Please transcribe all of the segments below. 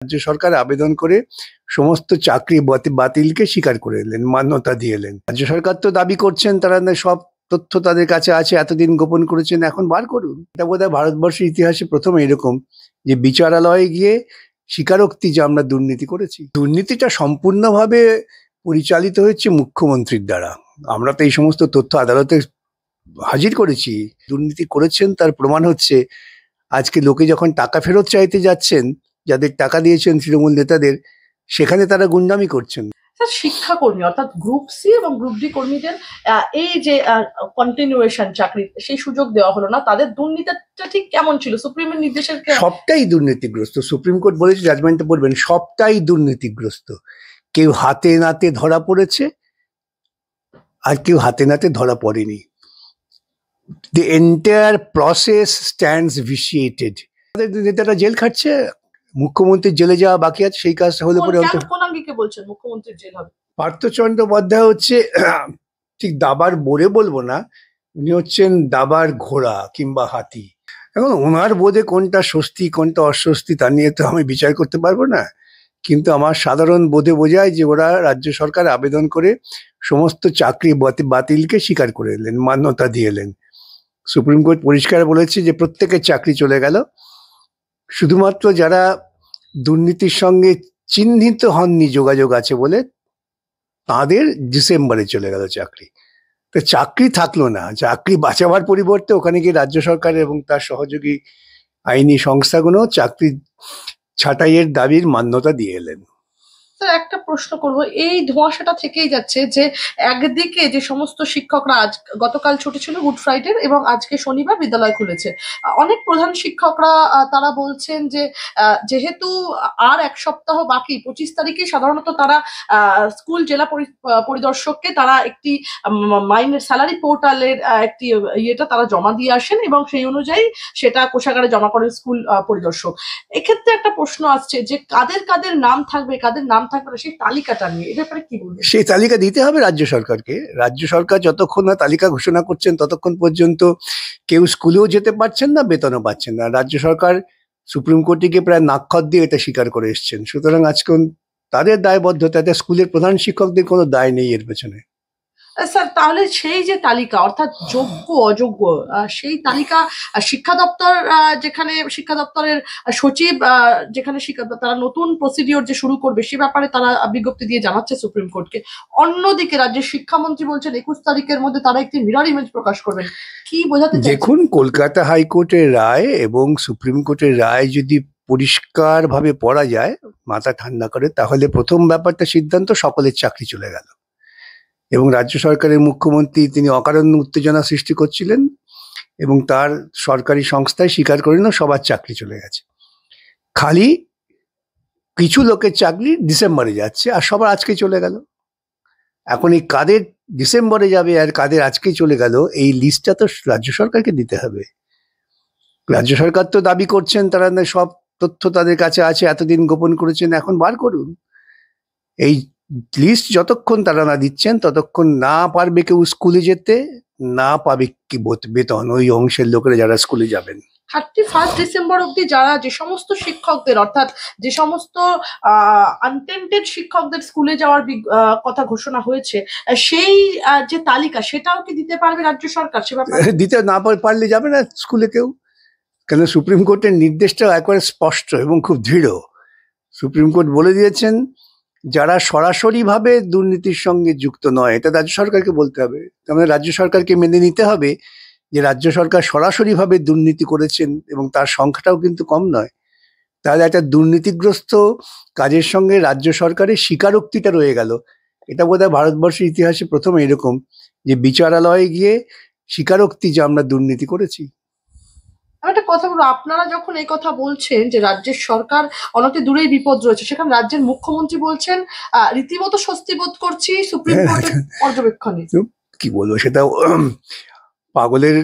রাজ্য সরকার আবেদন করে সমস্ত চাকরি বাতিলকে স্বীকার করে এলেন, মান্যতা দিয়ে এলেন। রাজ্য সরকার তো দাবি করছেন তারা সব তথ্য তাদের কাছে আছে, এতদিন গোপন করেছেন, এখন বার করুন। এটা বোধহয় ভারতবর্ষের ইতিহাসে প্রথম এরকম যে বিচারালয়ে গিয়ে স্বীকারোক্তি যে আমরা দুর্নীতি করেছি। দুর্নীতিটা সম্পূর্ণভাবে পরিচালিত হচ্ছে মুখ্যমন্ত্রীর দ্বারা। আমরা তো এই সমস্ত তথ্য আদালতে হাজির করেছি। দুর্নীতি করেছেন তার প্রমাণ হচ্ছে আজকে লোকে যখন টাকা ফেরত চাইতে যাচ্ছেন, যাদের টাকা দিয়েছেন তৃণমূল নেতাদের, সেখানে তারা গুন্ডামি করছেন। শিক্ষাকর্মী অর্থাৎ গ্রুপ সি এবং গ্রুপ ডি কর্মীদের এই যে কন্টিনিউয়েশন চাকরি সেই সুযোগ দেওয়া হলো না, তাদের দুর্নীতিটা ঠিক কেমন ছিল? সুপ্রিমের নির্দেশের সবটাই দুর্নীতিগ্রস্ত। সুপ্রিম কোর্ট বলেছে, জাজমেন্টে পড়বেন, সবটাই দুর্নীতিগ্রস্ত। কেউ হাতে নাতে ধরা পড়েছে আর কেউ হাতে নাতে ধরা পড়েনি। The entire process stands vitiated. নেতারা জেল খাটছে, মুখ্যমন্ত্রীর জেলে যাওয়া বাকি আছে, সেই কাজটা হলে পরে কোন আঙ্গিকে বলছেন মুখ্যমন্ত্রীর জেল হবে? পার্থ চট্টোপাধ্যায় হচ্ছে ঠিক দাবার বোরে বলবো না, উনি হচ্ছেন দাবার ঘোড়া কিংবা হাতি। এখন ওনার বোধে কোনটা স্বস্তি কোনটা অস্বস্তি তা নিয়ে তো আমি বিচার করতে পারবো না, কিন্তু আমার সাধারণ বোধে বোঝায় যে ওরা রাজ্য সরকার আবেদন করে সমস্ত চাকরি বাতিলকে স্বীকার করে এলেন, মান্যতা দিয়ে এলেন। সুপ্রিম কোর্ট পরিষ্কার বলেছে যে প্রত্যেকের চাকরি চলে গেল, শুধুমাত্র যারা দুর্নীতির সঙ্গে চিহ্নিত হননি, যোগাযোগ আছে বলে, তাদের ডিসেম্বরে চলে গেল চাকরি। তো চাকরি থাকলো না, চাকরি বাঁচাবার পরিবর্তে ওখানে গিয়ে রাজ্য সরকার এবং তার সহযোগী আইনি সংস্থাগুলো চাকরি ছাঁটাইয়ের দাবির মান্যতা দিয়ে এলেন। একটা প্রশ্ন করব, এই ধোঁয়াশাটা থেকেই যাচ্ছে যে একদিকে যে সমস্ত শিক্ষকরা আজ গতকাল ছুটি ছিল গুড ফ্রাইডে এবং আজকে শনিবার বিদ্যালয় খুলেছে, অনেক প্রধান শিক্ষকরা তারা বলছেন যে যেহেতু আর এক সপ্তাহ বাকি, 25 তারিখে সাধারণত তারা স্কুল জেলা পরিদর্শককে তারা একটি মাইনের স্যালারি পোর্টালের একটি ইয়েটা তারা জমা দিয়ে আসেন এবং সেই অনুযায়ী সেটা কোষাগারে জমা করেন স্কুল পরিদর্শক। এক্ষেত্রে একটা প্রশ্ন আসছে যে কাদের কাদের নাম থাকবে, কাদের নাম থাকবে না, সেই তালিকাটা নিয়ে এ ব্যাপারে কি বলবেন? সেই তালিকা দিতে হবে রাজ্য সরকারকে। রাজ্য সরকার যতক্ষণ না তালিকা ঘোষণা করছেন ততক্ষণ পর্যন্ত কেউ স্কুলেও যেতে পারছেন না, বেতনও পাচ্ছেন না। রাজ্য সরকার সুপ্রিম কোর্টে গিয়ে প্রায় নাকখত দিয়ে এটা স্বীকার করে এসছেন। সুতরাং আজকে তাদের দায়বদ্ধতাতে স্কুলের প্রধান শিক্ষকদের কোনো দায় নেই এর পেছনে। স্যার, তাহলে সেই যে তালিকা অর্থাৎ যোগ্য অযোগ্য, সেই তালিকা শিক্ষা দপ্তর, যেখানে শিক্ষা দপ্তরের সচিব যেখানে তারা নতুন প্রসিডিওর যে শুরু করবে সে ব্যাপারে তারা বিজ্ঞপ্তি দিয়ে জানাচ্ছে সুপ্রিম কোর্টকে। অন্যদিকে রাজ্যের শিক্ষামন্ত্রী বলছেন 21 তারিখের মধ্যে তারা একটি মিরর ইমেজ প্রকাশ করবেন। কি বোঝাতে চাইছেন? দেখুন, কলকাতা হাইকোর্টের রায় এবং সুপ্রিম কোর্টের রায় যদি পরিষ্কারভাবে পড়া যায়, মাথা ঠান্ডা করে, তাহলে প্রথম ব্যাপারটা সিদ্ধান্ত সকলের চাকরি চলে গেল এবং রাজ্য সরকারের মুখ্যমন্ত্রী তিনি অকারণ উত্তেজনা সৃষ্টি করছিলেন এবং তার সরকারি সংস্থায় স্বীকার করে নিল সবার চাকরি চলে গেছে। খালি কিছু লোকের চাকরি ডিসেম্বরে যাচ্ছে আর সবার আজকে চলে গেল। এখন এই কাদের ডিসেম্বরে যাবে আর কাদের আজকেই চলে গেল, এই লিস্টটা তো রাজ্য সরকারকে দিতে হবে। রাজ্য সরকার তো দাবি করছেন তারা সব তথ্য তাদের কাছে আছে, এতদিন গোপন করেছেন, এখন বার করুন। এই লিস্ট যতক্ষণ তারা না দিচ্ছেন ততক্ষণ না পারবে কেউ স্কুলে যেতে, না পাবে কি বেতন ওই অংশের লোকেরা যারা স্কুলে যাবেন। 31 ডিসেম্বর অব্দি যারা যে সমস্ত শিক্ষকদের অর্থাৎ যে সমস্ত আনটেন্টেড শিক্ষকদের স্কুলে যাওয়ার কথা ঘোষণা হয়েছে, সেই যে তালিকা সেটাও কি দিতে পারবে রাজ্য সরকার? সে ব্যাপারে দিতে না পারলে যাবে না স্কুলে কেউ, কেন সুপ্রিম কোর্টের নির্দেশটা একেবারে স্পষ্ট এবং খুব দৃঢ়। সুপ্রিম কোর্ট বলে দিয়েছেন যারা সরাসরিভাবে দুর্নীতির সঙ্গে যুক্ত নয়, এটা রাজ্য সরকারকে বলতে হবে। তার মানে রাজ্য সরকারকে মেনে নিতে হবে যে রাজ্য সরকার সরাসরিভাবে দুর্নীতি করেছেন এবং তার সংখ্যাটাও কিন্তু কম নয়। তাহলে একটা দুর্নীতিগ্রস্ত কাজের সঙ্গে রাজ্য সরকারের স্বীকারোক্তিটা রয়ে গেল। এটা বোধহয় ভারতবর্ষের ইতিহাসে প্রথম এরকম যে বিচারালয়ে গিয়ে স্বীকারোক্তি যে আমরা দুর্নীতি করেছি। একটা কথা বলবো, আপনারা যখন এই কথা বলছেন যে রাজ্যের সরকার অনতি দূরেই বিপদ রয়েছে, সেখানে রাজ্যের মুখ্যমন্ত্রী বলছেন রীতিমতো স্বস্তি বোধ করছি সুপ্রিম কোর্টের পর্যবেক্ষণে। কি বলবো, সেটা পাগলের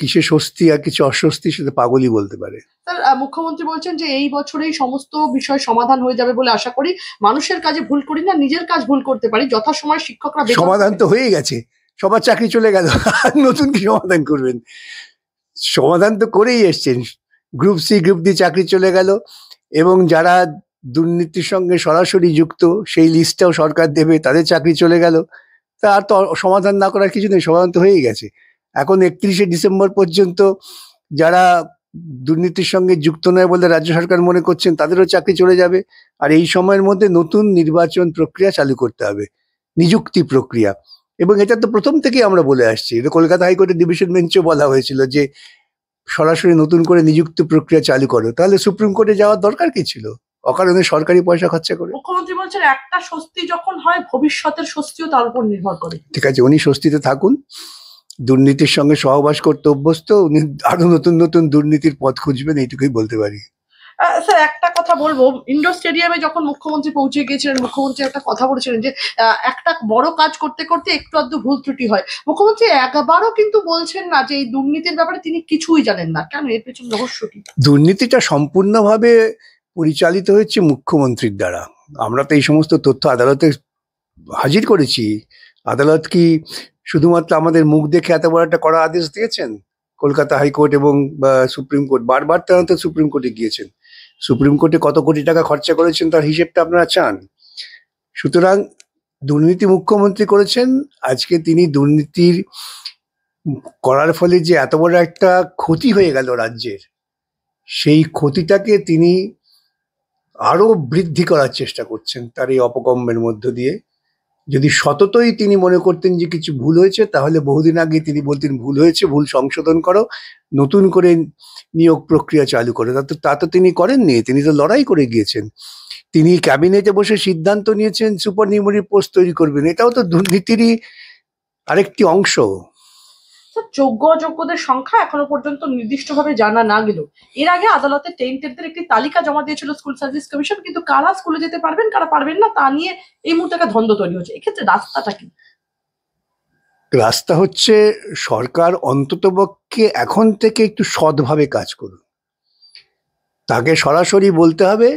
কিসে স্বস্তি আর কিছু অস্বস্তি সেটা পাগলই বলতে পারে। মুখ্যমন্ত্রী বলছেন যে এই বছরেই সমস্ত বিষয় সমাধান হয়ে যাবে বলে আশা করি। মানুষের কাজে ভুল করি না, নিজের কাজ ভুল করতে পারি। যথাসময় শিক্ষকরা সমাধান তো হয়ে গেছে, সবার চাকরি চলে গেল, নতুন কি সমাধান করবেন? সমাধান তো করেই এসছেন। গ্রুপ সি গ্রুপ ডি চাকরি চলে গেল এবং যারা দুর্নীতির সঙ্গে সরাসরি যুক্ত, সেই লিস্টটাও সরকার দেবে, তাদের চাকরি চলে গেল। তা আর তো সমাধান না করার কিছু নেই, সমাধান তো হয়েই গেছে। এখন 31শে ডিসেম্বর পর্যন্ত যারা দুর্নীতির সঙ্গে যুক্ত নয় বলে রাজ্য সরকার মনে করছেন তাদেরও চাকরি চলে যাবে। আর এই সময়ের মধ্যে নতুন নির্বাচন প্রক্রিয়া চালু করতে হবে, নিযুক্তি প্রক্রিয়া। এবং এটা তো প্রথম থেকেই আমরা বলে আসছি, এটা কলকাতা হাইকোর্টের ডিভিশন বেঞ্চেও বলা হয়েছিল যে সরাসরি নতুন করে নিযুক্তি প্রক্রিয়া চালু করো। তাহলে সুপ্রিম কোর্টে যাওয়ার দরকার কি ছিল অকারণে সরকারি পয়সা খরচা করে? মুখ্যমন্ত্রী বলছেন একটা স্বস্তি যখন হয় ভবিষ্যতের স্বস্তিও তার উপর নির্ভর করে। ঠিক আছে, উনি স্বস্তিতে থাকুন, দুর্নীতির সঙ্গে সহবাস করতে অভ্যস্ত, উনি আরো নতুন নতুন দুর্নীতির পথ খুঁজবেন, এইটুকুই বলতে পারি। স্যার একটা কথা বলবো, ইন্ডোর স্টেডিয়ামে যখন মুখ্যমন্ত্রী পৌঁছে গিয়েছিলেন, মুখ্যমন্ত্রী একটা কথা বলেছিলেন যে একটা বড় কাজ করতে করতে একটু আধটু ভুল ত্রুটি হয়। মুখ্যমন্ত্রী একবারও কিন্তু বলছেন না যে এই দুর্নীতির ব্যাপারে তিনি কিছুই জানেন না। কেন, এর পেছনে রহস্য কি? দুর্নীতিটা সম্পূর্ণভাবে পরিচালিত হচ্ছে মুখ্যমন্ত্রীর দ্বারা। আমরা তো এই সমস্ত তথ্য আদালতে হাজির করেছি। আদালত কি শুধুমাত্র আমাদের মুখ দেখে এত বড় একটা কড়া আদেশ দিয়েছেন? কলকাতা হাইকোর্ট এবং সুপ্রিম কোর্ট বারবার তো সুপ্রিম কোর্টে গিয়েছেন। সুপ্রিম কোর্টে কত কোটি টাকা খরচা করেছেন তার হিসেবটা আপনারা চান। সুতরাং দুর্নীতি মুখ্যমন্ত্রী করেছেন। আজকে তিনি দুর্নীতির করার ফলে যে এত বড় একটা ক্ষতি হয়ে গেল রাজ্যের, সেই ক্ষতিটাকে তিনি আরো বৃদ্ধি করার চেষ্টা করছেন তার এই অপকর্মের মধ্য দিয়ে। যদি সততই তিনি মনে করতেন যে কিছু ভুল হয়েছে, তাহলে বহুদিন আগে তিনি বলতেন ভুল হয়েছে, ভুল সংশোধন করো, নতুন করে নিয়োগ প্রক্রিয়া চালু করো। তা তো তিনি করেননি, তিনি তো লড়াই করে গিয়েছেন। তিনি ক্যাবিনেটে বসে সিদ্ধান্ত নিয়েছেন সুপার নিউমারি পোস্ট তৈরি করবেন, এটাও তো দুর্নীতিরই আরেকটি অংশ। যোগ্য অযোগ্যদের সংখ্যা এখনো পর্যন্ত নির্দিষ্টভাবে জানা না গেলেও এর আগে আদালতে টেন্টেডদের একটি তালিকা জমা দিয়েছিল স্কুল সার্ভিস কমিশন, কিন্তু কারা স্কুলে যেতে পারবেন কারা পারবেন না তা নিয়ে এই মুহূর্তে একটা দ্বন্দ্ব তৈরি হচ্ছে। এক্ষেত্রে রাস্তাটা কি? রাস্তা হচ্ছে সরকার অন্ততপক্ষে এখন থেকে একটু সৎভাবে কাজ করুন। তাকে সরাসরি বলতে হবে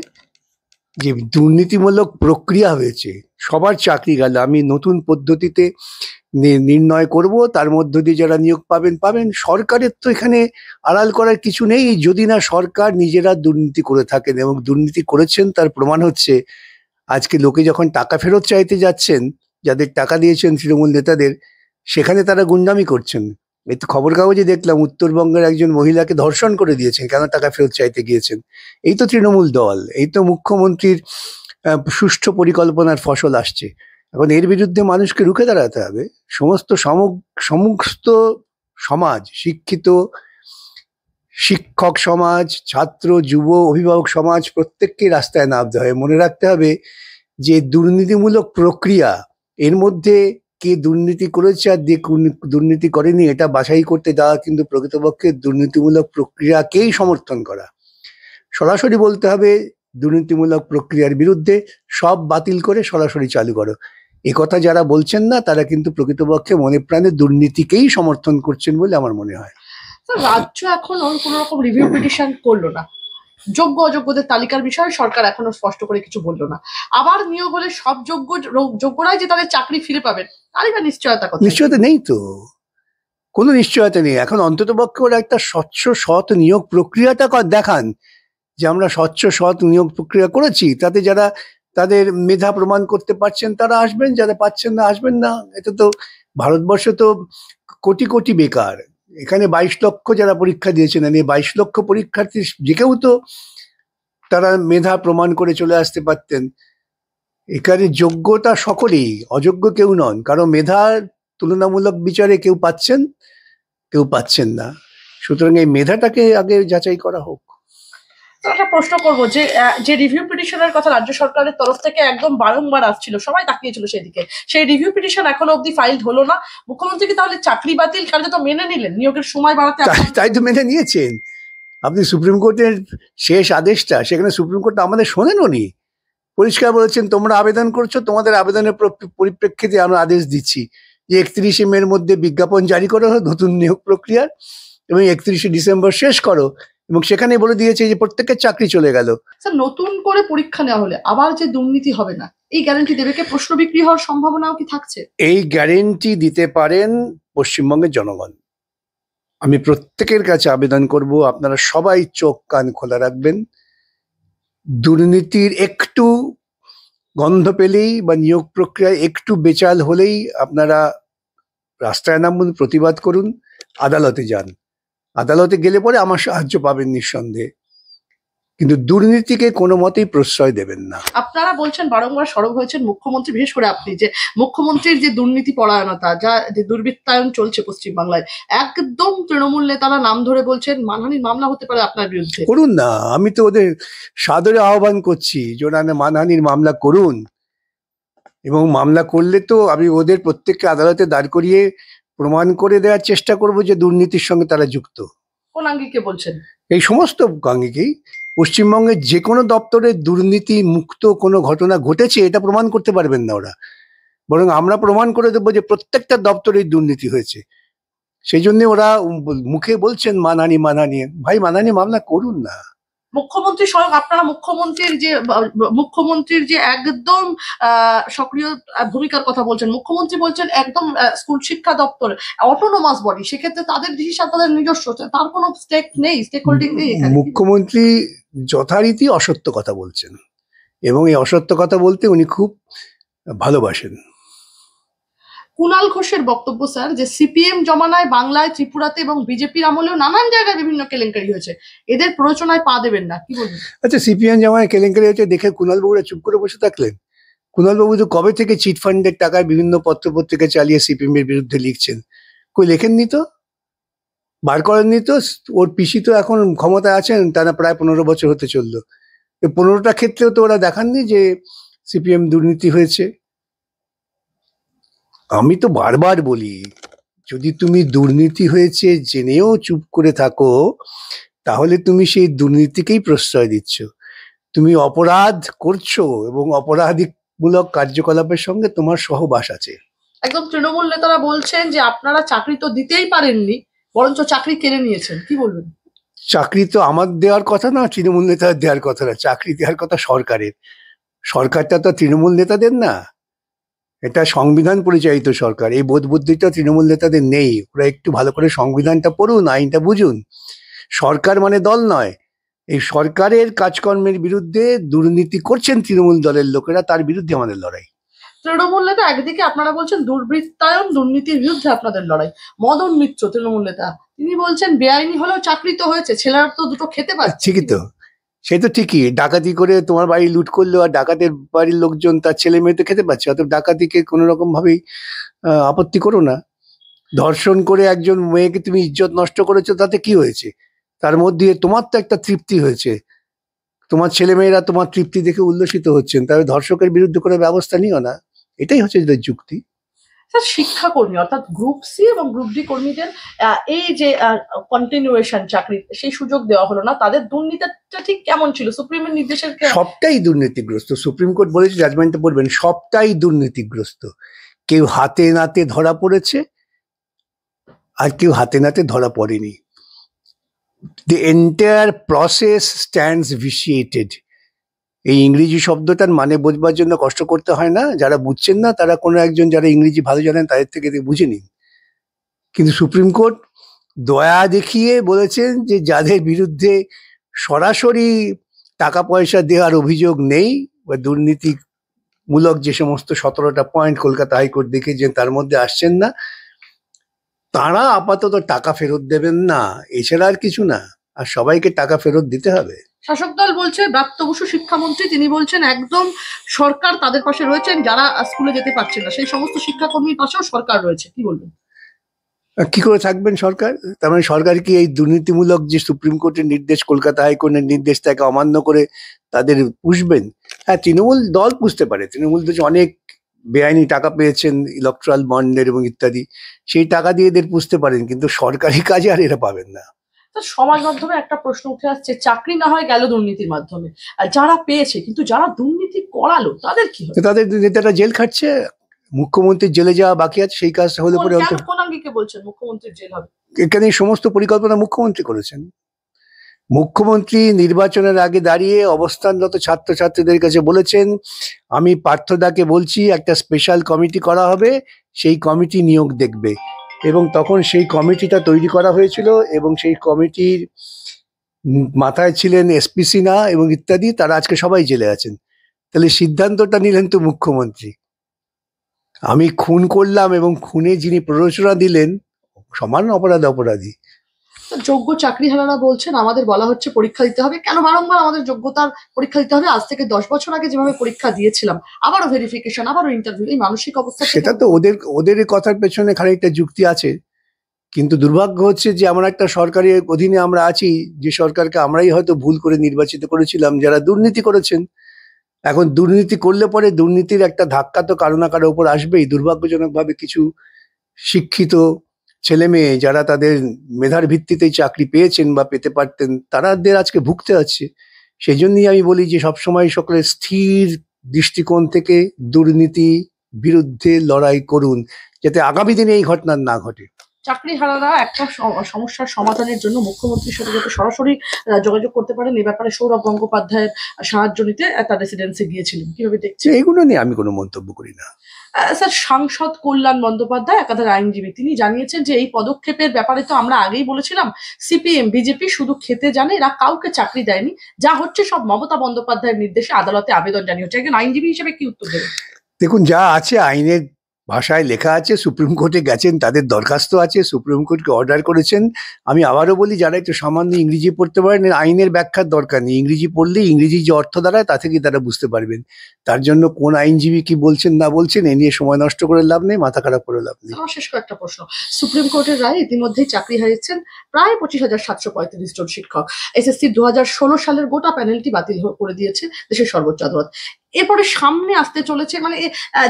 যে দুর্নীতিমূলক প্রক্রিয়া হয়েছে, সবার চাকরি গেল, আমি নতুন পদ্ধতিতে নির্ণয় করব, তার মধ্য দিয়ে যারা নিয়োগ পাবেন পাবেন। সরকারের তো এখানে আড়াল করার কিছু নেই, যদি না সরকার নিজেরা দুর্নীতি করে থাকেন, এবং দুর্নীতি করেছেন তার প্রমাণ হচ্ছে আজকে লোকে যখন টাকা ফেরত চাইতে যাচ্ছেন, যাদের টাকা দিয়েছেন তৃণমূল নেতাদের, সেখানে তারা গুন্ডামি করছেন। এই তো খবর কাগজে দেখলাম উত্তরবঙ্গের একজন মহিলাকে ধর্ষণ করে দিয়েছেন, কেন টাকা ফেরত চাইতে গিয়েছেন। এই তো তৃণমূল দল, এই তো মুখ্যমন্ত্রীর সুষ্ঠু পরিকল্পনার ফসল আসছে। এখন এর বিরুদ্ধে মানুষকে রুখে দাঁড়াতে হবে। সমস্ত সমাজ, শিক্ষিত শিক্ষক সমাজ, ছাত্র, যুব, অভিভাবক সমাজ, প্রত্যেককে রাস্তায় নামতে হবে। মনে রাখতে হবে যে দুর্নীতিমূলক প্রক্রিয়া, এর মধ্যে কে দুর্নীতি করেছে আর দুর্নীতি করেনি এটা বাছাই করতে দেওয়া কিন্তু প্রকৃতপক্ষে দুর্নীতিমূলক প্রক্রিয়াকেই সমর্থন করা। সরাসরি বলতে হবে দুর্নীতিমূলক প্রক্রিয়ার বিরুদ্ধে, সব বাতিল করে সরাসরি চালু করো। কথা যারা বলছেন না তারা কিন্তু প্রকৃতপক্ষে মনে প্রাণে দুর্নীতিকেই সমর্থন করছেন বলে আমার মনে হয়। রাজ্য এখনো কোনো রকম রিভিউ পিটিশন করলো না। যোগ্য অযোগ্যদের তালিকার বিষয়ে সরকার এখনো স্পষ্ট করে কিছু বললো না। আবার নিয়োগ হলে সব যোগ্যরাই যে তাদের চাকরি ফিরে পাবেন তারই বা নিশ্চয়তা কথা? নিশ্চয়তা নেই তো, কোনো নিশ্চয়তা নেই। এখন অন্ততপক্ষে ওরা একটা স্বচ্ছ সৎ নিয়োগ প্রক্রিয়াটা দেখান যে আমরা স্বচ্ছ সৎ নিয়োগ প্রক্রিয়া করেছি, তাতে যারা তাদের মেধা প্রমাণ করতে পারছেন তারা আসবেন, যারা পাচ্ছেন না আসবেন না। এটা তো ভারতবর্ষে তো কোটি কোটি বেকার, এখানে 22 লক্ষ যারা পরীক্ষা দিয়েছেন, এই 22 লক্ষ পরীক্ষার্থী যে কেউ তো তারা মেধা প্রমাণ করে চলে আসতে পারতেন। এখানে যোগ্যতা সকলেই, অযোগ্য কেউ নন, কারণ মেধার তুলনামূলক বিচারে কেউ পাচ্ছেন কেউ পাচ্ছেন না। সুতরাং এই মেধাটাকে আগে যাচাই করা হোক। একটা প্রশ্ন করবো, যে রিভিউ পিটিশনের কথা রাজ্য সরকারের তরফ থেকে একদম বারংবার আসছিল, সবাই তাকিয়েছিল সেদিকে, সেই রিভিউ পিটিশন এখনো অব্দি ফাইল হলো না। মুখ্যমন্ত্রী কি তাহলে চাকরি বাতিল কার্যত মেনে নিলেন, নিয়োগের সময় বাড়াতে? তাই তো মেনে নিয়েছেন। আপনি সুপ্রিম কোর্টের শেষ আদেশটা, সেখানে সুপ্রিম কোর্ট আমাদের শোনেননি, পরিষ্কার বলেছেন তোমরা আবেদন করছো, তোমাদের আবেদনের পরিপ্রেক্ষিতে আমরা আদেশ দিচ্ছি যে 31শে মের মধ্যে বিজ্ঞাপন জারি করো নতুন নিয়োগ প্রক্রিয়ার, এবং 31শে ডিসেম্বর শেষ করো। এবং সেখানে বলে দিয়েছে যে প্রত্যেকের চাকরি চলে গেল। স্যার, নতুন করে পরীক্ষা নেওয়া হলে আবার যে দুর্নীতি হবে না, এই গ্যারান্টি দেবে কে? প্রশ্ন বিক্রি হওয়ার সম্ভাবনাও কি থাকছে? এই গ্যারান্টি দিতে পারেন পশ্চিমবঙ্গের জনগণ। আমি প্রত্যেকের কাছে আবেদন করব, আপনারা সবাই চোখ কান খোলা রাখবেন। দুর্নীতির একটু গন্ধ পেলেই বা নিয়োগ প্রক্রিয়ায় একটু বেচাল হলেই আপনারা রাস্তায় নামুন, প্রতিবাদ করুন, আদালতে যান। আদালতে গেলে পরে আমার সাহায্য পাবেন নিঃসন্দেহে, কিন্তু দুর্নীতিকে কোনো মতেই প্রশ্রয় দেবেন না। আপনারা বলছেন, বারংবার সরব হয়েছেন মুখ্যমন্ত্রী, বিশেষ করে আপনি, যে মুখ্যমন্ত্রীর যে দুর্নীতি পরায়ণতা, যা যে দুর্বৃত্তায়ন চলছে পশ্চিমবাংলায়, একদম তৃণমূল নেতারা নাম ধরে বলছেন মানহানির মামলা হতে পারে আপনার বিরুদ্ধে। করুন না, আমি তো ওদের সাদরে আহ্বান করছি যে ওরা মানহানির মামলা করুন, এবং মামলা করলে তো আমি ওদের প্রত্যেককে আদালতে দাঁড় করিয়ে প্রমাণ করে দেওয়ার চেষ্টা করব যে দুর্নীতির সঙ্গে তারা যুক্ত। কোন আঙ্গিকে বলছেন? এই সমস্ত আঙ্গিকেই পশ্চিমবঙ্গের যে কোনো দপ্তরে দুর্নীতি মুক্ত কোনো ঘটনা ঘটেছে এটা প্রমাণ করতে পারবেন না ওরা, বরং আমরা প্রমাণ করে দেবো যে প্রত্যেকটা দপ্তরে দুর্নীতি হয়েছে। সেই জন্য ওরা মুখে বলছেন মানহানি মানহানি, ভাই মানহানি মামলা করুন না। মুখ্যমন্ত্রী স্বয়ং, আপনারা মুখ্যমন্ত্রীর যে একদম সক্রিয় ভূমিকার কথা বলছেন, মুখ্যমন্ত্রী বলছেন একদম স্কুল শিক্ষা দপ্তর অটোনোমাস বডি, সেক্ষেত্রে তাদের হিসাব তাদের নিজস্ব, তার কোনো স্টেক নেই, স্টেক হোল্ডিং নেই এখানে। মুখ্যমন্ত্রী যথারীতি অসত্য কথা বলছেন, এবং এই অসত্য কথা বলতে উনি খুব ভালোবাসেন। কুণাল ঘোষের বক্তব্য, স্যার, যে সিপিএম জমানায় বাংলায়, ত্রিপুরাতে এবং বিজেপির আমলেও নানান জায়গায় বিভিন্ন কেলেঙ্কারি হয়েছে, এদের প্ররোচনায় পা দেবেন না, কি বলবেন? আচ্ছা, সিপিএম জমানায় কেলেঙ্কারি হয়েছে দেখে কুণালবাবুরা চুপ করে বসে থাকলেন? কুণালবাবু তো কবে থেকে চিটফান্ডের টাকায় বিভিন্ন পত্রপত্রিকা চালিয়ে সিপিএম এর বিরুদ্ধে লিখছেন, কই লেখেননি তো, বার করেননি তো। ওর পিসি তো এখন ক্ষমতায় আছেন, তারা প্রায় 15 বছর হতে চললো। 15টা ক্ষেত্রেও তো ওরা দেখাননি যে সিপিএম দুর্নীতি হয়েছে। আমি তো বারবার বলি, যদি তুমি দুর্নীতি হয়েছে জেনেও চুপ করে থাকো, তাহলে তুমি সেই দুর্নীতিকেই প্রশ্রয় দিচ্ছ। তুমি অপরাধ করছো এবং অপরাধমূলক কার্যকলাপের সঙ্গে তোমার সহবাস আছে। একদম তৃণমূল নেতারা বলছেন যে আপনারা চাকরি তো দিতেই পারেননি, বরঞ্চ চাকরি কেড়ে নিয়েছেন, কি বলবেন? চাকরি তো আমার দেওয়ার কথা না, তৃণমূল নেতাদের দেওয়ার কথা না, চাকরি দেওয়ার কথা সরকারের। সরকারটা তো তৃণমূল নেতাদের না, এটা সংবিধান পরিচালিত সরকার। এই বোধ বুদ্ধিটা তৃণমূল নেতাদের নেই। ওরা একটু ভালো করে সংবিধানটা পড়ুন, আইনটা বুঝুন। সরকার মানে দল নয়। এই সরকারের কাজকর্মের বিরুদ্ধে দুর্নীতি করছেন তৃণমূল দলের লোকেরা, তার বিরুদ্ধে আমাদের লড়াই। তৃণমূল নেতা একদিকে আপনারা বলছেন দুর্বৃত্তায়ন, দুর্নীতির বিরুদ্ধে আপনাদের লড়াই। মদন মিত্র তৃণমূল নেতা, তিনি বলছেন বেআইনি হলেও চাকরি তো হয়েছে, ছেলেরা তো দুটো খেতে পাচ্ছে। ঠিকই তো, সে তো ঠিকই, ডাকাতি করে তোমার বাড়ি লুট করলো আর ডাকাতের বাড়ির লোকজন তার ছেলে মেয়ে তো খেতে পাচ্ছে, অত ডাকাতিকে কোনো রকম ভাবেই আপত্তি করো না। ধর্ষণ করে একজন মেয়েকে তুমি ইজ্জত নষ্ট করেছো, তাতে কি হয়েছে? তার মধ্যে তোমার তো একটা তৃপ্তি হয়েছে, তোমার ছেলেমেয়েরা তোমার তৃপ্তি দেখে উল্লসিত হচ্ছেন, তবে ধর্ষকের বিরুদ্ধে কোনো ব্যবস্থা নিও না। এটাই হচ্ছে এদের যুক্তি। স্যার, শিক্ষাকর্মী অর্থাৎ গ্রুপ সি এবং গ্রুপ ডি কর্মীদের এই যে কন্টিনিউয়েশন চাকরি, সেই সুযোগ দেওয়া হলো না, তাদের দুর্নীতিটা ঠিক কেমন ছিল? সুপ্রিমের নির্দেশের সবটাই দুর্নীতিগ্রস্ত। সুপ্রিম কোর্ট বলেছে, জাজমেন্টে পড়বেন, সবটাই দুর্নীতিগ্রস্ত। কেউ হাতে নাতে ধরা পড়েছে আর কেউ হাতে নাতে ধরা পড়েনি। The entire process stands vitiated. এই ইংরেজি শব্দটার মানে বোঝবার জন্য কষ্ট করতে হয় না। যারা বুঝছেন না তারা কোনো একজন যারা ইংরেজি ভালো জানেন তাদের থেকে বুঝে নিন। কিন্তু সুপ্রিম কোর্ট দয়া দেখিয়ে বলেছেন যে যাদের বিরুদ্ধে সরাসরি টাকা পয়সা দেওয়ার অভিযোগ নেই বা দুর্নীতিমূলক যে সমস্ত 17টা পয়েন্ট কলকাতা হাইকোর্ট দেখেছেন তার মধ্যে আসছেন না, তারা আপাতত টাকা ফেরত দেবেন না, এছাড়া আর কিছু না। আর সবাইকে টাকা ফেরত দিতে হবে। শাসক দল বলছে, ব্রাত্য বসু শিক্ষামন্ত্রী, তিনি বলছেন একদম সরকার তাদের পাশে রয়েছেন, যারা স্কুলে যেতে পারছেন না সেই সমস্ত শিক্ষাকর্মীর পাশেও সরকার রয়েছে, কি বলবেন? কি করে থাকবেন সরকার? তার মানে সরকার কি এই দুর্নীতিমূলক যে সুপ্রিম কোর্টের নির্দেশ, কলকাতা হাইকোর্টের নির্দেশ, তাকে অমান্য করে তাদের পুষবেন? হ্যাঁ, তৃণমূল দল পুষতে পারে। তৃণমূল তো অনেক বেআইনি টাকা পেয়েছেন, ইলেকট্রাল বন্ডের এবং ইত্যাদি, সেই টাকা দিয়ে এদের পুষতে পারেন, কিন্তু সরকারি কাজে আর এরা পাবেন না। সমাজ মাধ্যমে একটা প্রশ্ন উঠে আসছে, চাকরি না হয় গেল দুর্নীতির মাধ্যমে, আর যারা পেয়েছে কিন্তু যারা দুর্নীতি করালো তাদের কি হবে? তাদের নেতারা জেল খাটছে, মুখ্যমন্ত্রীর জেলে যাওয়া বাকি আছে, সেই কাজটা হলে পরে কোন আঙ্গিকে বলছেন মুখ্যমন্ত্রীর জেল হবে? এখানে সমস্ত পরিকল্পনা মুখ্যমন্ত্রী করেছেন। মুখ্যমন্ত্রী নির্বাচনের আগে দাঁড়িয়ে অবস্থানরত ছাত্রছাত্রীদের কাছে বলেছেন, আমি পার্থদাকে বলছি একটা স্পেশাল কমিটি করা হবে, সেই কমিটি নিয়োগ দেখবে। এবং তখন সেই কমিটিটা তৈরি করা হয়েছিল এবং সেই কমিটির মাথায় ছিলেন এসপি সিনহা এবং ইত্যাদি, তারা আজকে সবাই জেলে আছেন। তাহলে সিদ্ধান্তটা নিলেন তো মুখ্যমন্ত্রী। আমি খুন করলাম এবং খুনে যিনি প্ররোচনা দিলেন সমান অপরাধী। যোগ্য চাকরিহারারা বলছেন আমাদের বলা হচ্ছে পরীক্ষা দিতে হবে, কেন বারংবার আমাদের যোগ্যতার পরীক্ষা দিতে হবে? আজ থেকে 10 বছর আগে যেভাবে পরীক্ষা দিয়েছিলাম, আবারও ভেরিফিকেশন, আবারও ইন্টারভিউ, এই মানসিক অবস্থা সেটা তো ওদের এই কথার পেছনে খানিকটা যুক্তি আছে, কিন্তু দুর্ভাগ্য হচ্ছে যে এমন একটা সরকারের অধীনে আমরা আছি, যে সরকারকে আমরাই হয়তো ভুল করে নির্বাচিত করেছিলাম, যারা দুর্নীতি করেছেন। এখন দুর্নীতি করলে পরে দুর্নীতির একটা ধাক্কা তো কারো না কারো উপর আসবেই। দুর্ভাগ্যজনকভাবে কিছু শিক্ষিত ছেলে মেয়ে যারা তাদের মেধার ভিত্তিতে চাকরি পেয়েছেন বা পেতে পারতেন, তাদের আজকে ভুগতে হচ্ছে। সেই জন্যই আমি বলি যে সবসময় সকলের স্থির দৃষ্টিকোণ থেকে দুর্নীতি বিরুদ্ধে লড়াই করুন, যাতে আগামী দিনে এই ঘটনা না ঘটে। চাকরিহারারা একটা সমস্যার সমাধানের জন্য মুখ্যমন্ত্রীর সাথে যাতে সরাসরি যোগাযোগ করতে পারেন, এই ব্যাপারে সৌরভ গঙ্গোপাধ্যায়ের সাহায্য নিতে তার রেসিডেন্সে গিয়েছিলেন, কিভাবে দেখছেন? এগুলো নিয়ে আমি কোনো মন্তব্য করি না। স্যার, সাংসদ কল্যাণ বন্দ্যোপাধ্যায় একাধারে আইনজীবী, তিনি জানিয়েছেন যে এই পদক্ষেপের ব্যাপারে তো আমরা আগেই বলেছিলাম, সিপিএম বিজেপি শুধু খেতে জানে, এরা কাউকে চাকরি দেয়নি, যা হচ্ছে সব মমতা বন্দ্যোপাধ্যায়ের নির্দেশে আদালতে আবেদন জানিয়েছে। একজন আইনজীবী হিসেবে কি উত্তর দেবেন? দেখুন, যা আছে আইনের ভাষায় লেখা আছে, সুপ্রিম কোর্টে গেছেন, তাদের দরখাস্ত আছে, সুপ্রিম কোর্টকে অর্ডার করেছেন। আমি আবারও বলি, যারা একটু সামান্য ইংরেজি পড়তে পারেন, আইনের ব্যাখ্যার দরকার নেই। ইংরেজি পড়লে ইংরেজি যে অর্থ দাঁড়ায় তা থেকেই তারা বুঝতে পারবেন। তার জন্য কোন আইনজীবী কি বলছেন না বলছেন এ নিয়ে সময় নষ্ট করে লাভ নেই, মাথা খারাপ করে লাভ নেই। আমার শেষ কয়েকটা প্রশ্ন। সুপ্রিম কোর্টের রায়ে ইতিমধ্যেই চাকরি হারিয়েছেন প্রায় 25,735 জন শিক্ষক। এসএসসি 2016 সালের গোটা প্যানেলটি বাতিল করে দিয়েছে দেশের সর্বোচ্চ আদালত। এরপরে সামনে আসতে চলেছে, মানে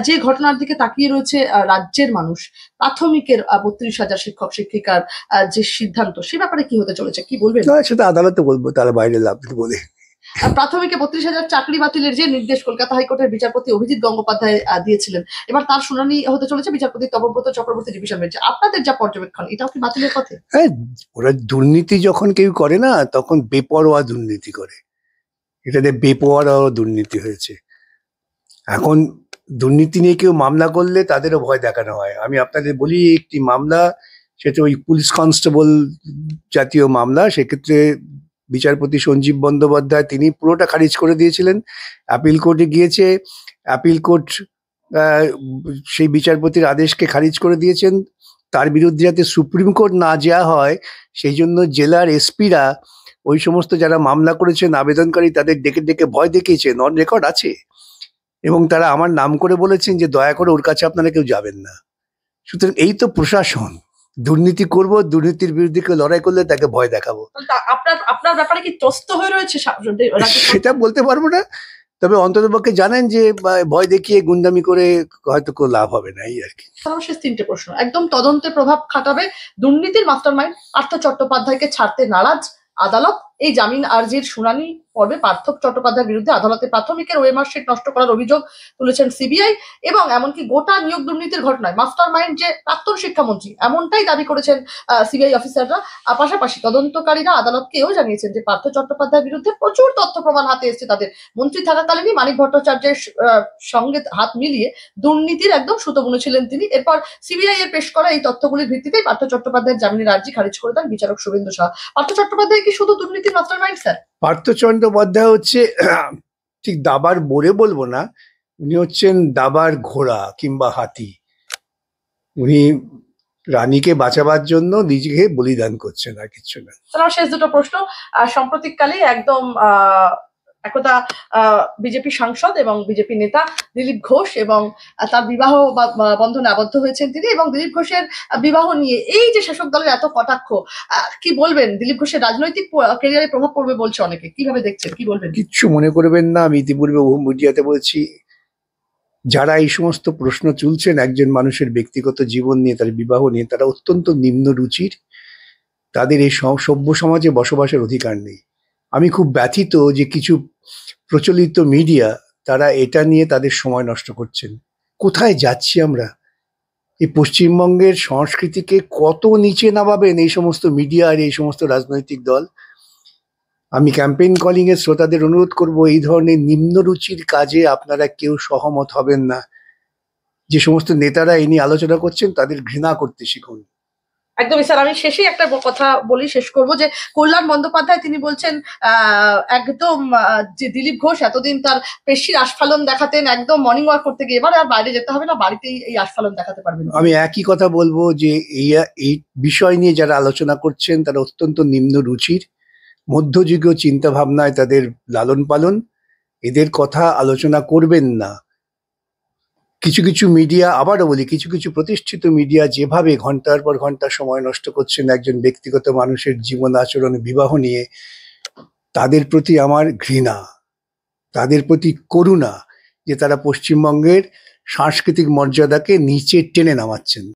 যে ঘটনার দিকে তাকিয়ে রয়েছে রাজ্যের মানুষ, প্রাথমিকের 32,000 শিক্ষক শিক্ষিকার যে সিদ্ধান্ত, সে ব্যাপারে কি হতে চলেছে, কি বলবেন? সেটা আদালতে বলবো, তারা বাইরে লাভ বলে। প্রাথমিকে 32,000 চাকরি বাতিলের যে নির্দেশ কলকাতা হাইকোর্টের বিচারপতি অভিজিৎ গঙ্গোপাধ্যায় দিয়েছিলেন, এবার তার শুনানি হতে চলেছে বিচারপতি তপব্রত চক্রবর্তী ডিভিশন বেঞ্চে। আপনাদের যা পর্যবেক্ষণ, এটাও কি বাতিলের পথে? হ্যাঁ, ওরা দুর্নীতি যখন কেউ করে না, তখন বেপরোয়া দুর্নীতি করে। এটাতে বেপরোয়া দুর্নীতি হয়েছে। এখন দুর্নীতি নিয়ে কেউ মামলা করলে তাদেরও ভয় দেখানো হয়। আমি আপনাদের বলি, একটি মামলা, সেটা ওই পুলিশ কনস্টেবল জাতীয় মামলা, সেক্ষেত্রে বিচারপতি সঞ্জীব বন্দ্যোপাধ্যায় তিনি পুরোটা খারিজ করে দিয়েছিলেন। অ্যাপিল কোর্টে গিয়েছে, অ্যাপিল কোর্ট সেই বিচারপতির আদেশকে খারিজ করে দিয়েছেন। তার বিরুদ্ধে যাতে সুপ্রিম কোর্ট না যাওয়া হয়, সেই জন্য জেলার এসপিরা ওই সমস্ত যারা মামলা করেছেন আবেদনকারী, তাদের ডেকে ডেকে ভয় দেখিয়েছেন, অন রেকর্ড আছে। এবং তারা আমার নাম করে বলেছেন যে দয়া করে ওর কাছে আপনারা কেউ যাবেন না। সুতরাং এই তো প্রশাসন, দুর্নীতি করব, দুর্নীতির বিরুদ্ধে কেউ লড়াই করলে তাকে ভয় দেখাবো। আপনার ব্যাপারে কি ত্রস্ত হয়ে রয়েছে? সেটা বলতে পারবো না, তবে অন্ততপক্ষে জানেন যে ভয় দেখিয়ে গুন্ডামি করে হয়তো কোনো লাভ হবে না, এই আর কি। সর্বশেষ 3টে প্রশ্ন। একদম তদন্তে প্রভাব খাটাবে দুর্নীতির মাস্টারমাইন্ড পার্থ চট্টোপাধ্যায়কে ছাড়তে নারাজ আদালত। এই জামিন আর্জির শুনানি পর্বে পার্থ চট্টোপাধ্যায়ের বিরুদ্ধে আদালতে প্রাথমিকের ওয়েমার্কশিট নষ্ট করার অভিযোগ তুলেছেন সিবিআই, এবং এমনকি গোটা নিয়োগ দুর্নীতির ঘটনায় মাস্টারমাইন্ড যে প্রাক্তন শিক্ষামন্ত্রী, এমনটাই দাবি করেছেন সিবিআই অফিসাররা। পাশাপাশি তদন্তকারীরা আদালতকেও জানিয়েছেন যে পার্থ চট্টোপাধ্যায়ের বিরুদ্ধে প্রচুর তথ্য প্রমাণ হাতে এসেছে তাদের। মন্ত্রী থাকাকালীনই মানিক ভট্টাচার্যের সঙ্গে হাত মিলিয়ে দুর্নীতির একদম সুতো বুনেছিলেন তিনি। এরপর সিবিআই এর পেশ করা এই তথ্যগুলির ভিত্তিতেই পার্থ চট্টোপাধ্যায়ের জামিনের আর্জি খারিজ করে দেন বিচারক শুভেন্দু সাহা। পার্থ চট্টোপাধ্যায় কি শুধু দুর্নীতির মাস্টারমাইন্ড স্যার? পার্থ চট্টোপাধ্যায় হচ্ছে ঠিক দাবার বোরে বলবো না, উনি হচ্ছেন দাবার ঘোড়া কিংবা হাতি। উনি রানীকে বাঁচাবার জন্য নিজেকে বলিদান করছেন, আর কিচ্ছু না। আমার শেষ দুটো প্রশ্ন। সাম্প্রতিককালে একদম একদা বিজেপি সাংসদ এবং বিজেপি নেতা দিলীপ ঘোষ এবং তার বিবাহ বন্ধনে আবদ্ধ হয়েছেন তিনি, এবং দিলীপ ঘোষের বিবাহ নিয়ে এই যে শাসক দলের এত কটাক্ষ, কি বলবেন? দিলীপ ঘোষের রাজনৈতিক ক্যারিয়ারে প্রভাব পড়বে বলছে অনেকে, কিভাবে দেখছেন, কি বলবেন? কিচ্ছু মনে করবেন না, আমি ইতিপূর্বে বহু মিডিয়াতে বলছি, যারা এই সমস্ত প্রশ্ন তুলছেন একজন মানুষের ব্যক্তিগত জীবন নিয়ে, তার বিবাহ নিয়ে, তারা অত্যন্ত নিম্ন রুচির, তাদের এই সভ্য সমাজে বসবাসের অধিকার নেই। আমি খুব ব্যথিত যে কিছু প্রচলিত মিডিয়া তারা এটা নিয়ে তাদের সময় নষ্ট করছেন। কোথায় যাচ্ছি আমরা? এই পশ্চিমবঙ্গের সংস্কৃতিকে কত নিচে নামাবেন এই সমস্ত মিডিয়া আর এই সমস্ত রাজনৈতিক দল? আমি ক্যাম্পেইন কলিং এর শ্রোতাদের অনুরোধ করব, এই ধরনের নিম্নরুচির কাজে আপনারা কেউ সহমত হবেন না। যে সমস্ত নেতারা এই নিয়ে আলোচনা করছেন, তাদের ঘৃণা করতে শিখুন। একদমই স্যার, আমি শেষে একটা কথা বলি, শেষ করব যে কল্যাণ বন্দ্যোপাধ্যায় তিনি বলছেন একদম যে দিলীপ ঘোষ এতদিন তার পেশির আস্ফালন দেখাতেন একদম মর্নিং ওয়াক করতে গিয়ে, এবার আর বাইরে যেতে হবে না, বাড়িতেই এই আস্ফালন দেখাতে পারবেন। আমি একই কথা বলবো যে এই বিষয় নিয়ে যারা আলোচনা করছেন তারা অত্যন্ত নিম্ন রুচির, মধ্যযুগীয় চিন্তা ভাবনায় তাদের লালন পালন, এদের কথা আলোচনা করবেন না। কিছু কিছু মিডিয়া, আবারও বলি, কিছু কিছু প্রতিষ্ঠিত মিডিয়া যেভাবে ঘন্টার পর ঘন্টা সময় নষ্ট করছেন একজন ব্যক্তিগত মানুষের জীবন আচরণ বিবাহ নিয়ে, তাদের প্রতি আমার ঘৃণা, তাদের প্রতি করুণা যে তারা পশ্চিমবঙ্গের সাংস্কৃতিক মর্যাদাকে নিচে টেনে নামাচ্ছেন।